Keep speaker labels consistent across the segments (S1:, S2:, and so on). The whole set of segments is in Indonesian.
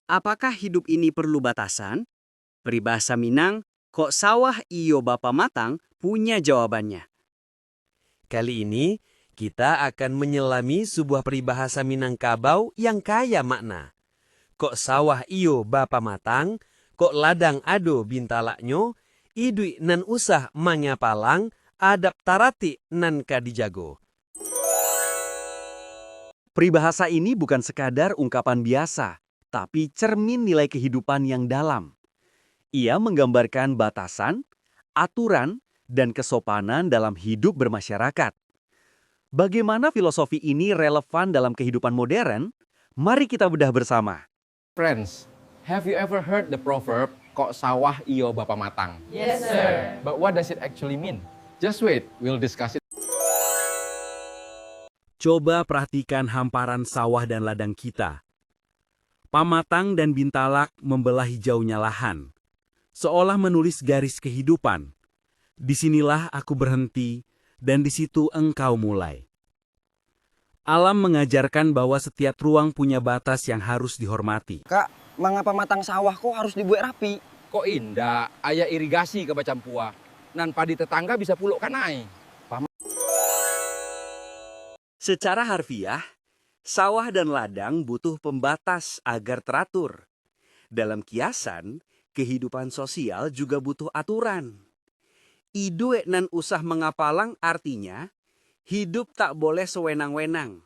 S1: Apakah hidup ini perlu batasan? Peribahasa Minang, kok sawah iyo bapa matang, punya jawabannya.
S2: Kali ini, kita akan menyelami sebuah peribahasa Minangkabau yang kaya makna. Kok sawah iyo bapa matang, kok ladang ado bintalaknyo, idui nan usah manyapalang, adap tarati nan kadijago.
S1: Peribahasa ini bukan sekadar ungkapan biasa, tapi cermin nilai kehidupan yang dalam. Ia menggambarkan batasan, aturan, dan kesopanan dalam hidup bermasyarakat. Bagaimana filosofi ini relevan dalam kehidupan modern? Mari kita bedah bersama.
S3: Friends, have you ever heard the proverb, kok sawah iyo bapa matang?
S4: Yes, sir.
S3: But what does it actually mean? Just wait, we'll discuss it.
S5: Coba perhatikan hamparan sawah dan ladang kita. Pamatang dan bintalak membelah hijaunya lahan, seolah menulis garis kehidupan. Disinilah aku berhenti, dan di situ engkau mulai. Alam mengajarkan bahwa setiap ruang punya batas yang harus dihormati.
S4: Kak, mengapa matang sawah kok harus dibuat rapi?
S3: Kok indah, ayah irigasi ke Bacampua. Nan padi tetangga bisa puluk kanai.
S1: Secara harfiah, sawah dan ladang butuh pembatas agar teratur. Dalam kiasan, kehidupan sosial juga butuh aturan. Idue nan usah mengapalang artinya, hidup tak boleh sewenang-wenang.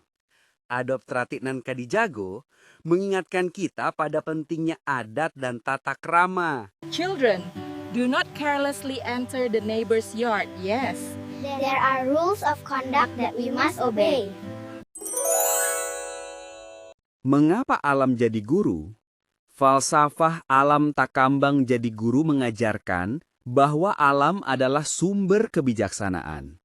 S1: Adop tratik nan kadijago mengingatkan kita pada pentingnya adat dan tata krama.
S6: Children, do not carelessly enter the neighbor's yard. Yes.
S7: There are rules of conduct that we must obey.
S1: Mengapa alam jadi guru? Falsafah alam takambang jadi guru mengajarkan bahwa alam adalah sumber kebijaksanaan.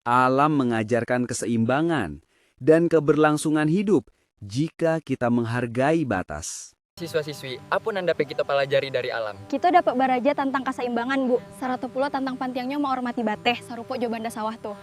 S1: Alam mengajarkan keseimbangan dan keberlangsungan hidup jika kita menghargai batas.
S4: Siswa-siswi, apa yang dapat kita pelajari dari alam?
S8: Kita dapat belajar tentang keseimbangan, Bu. Saratopulo tentang pantiangnya menghormati bateh, sarupo jobanda sawah tuh.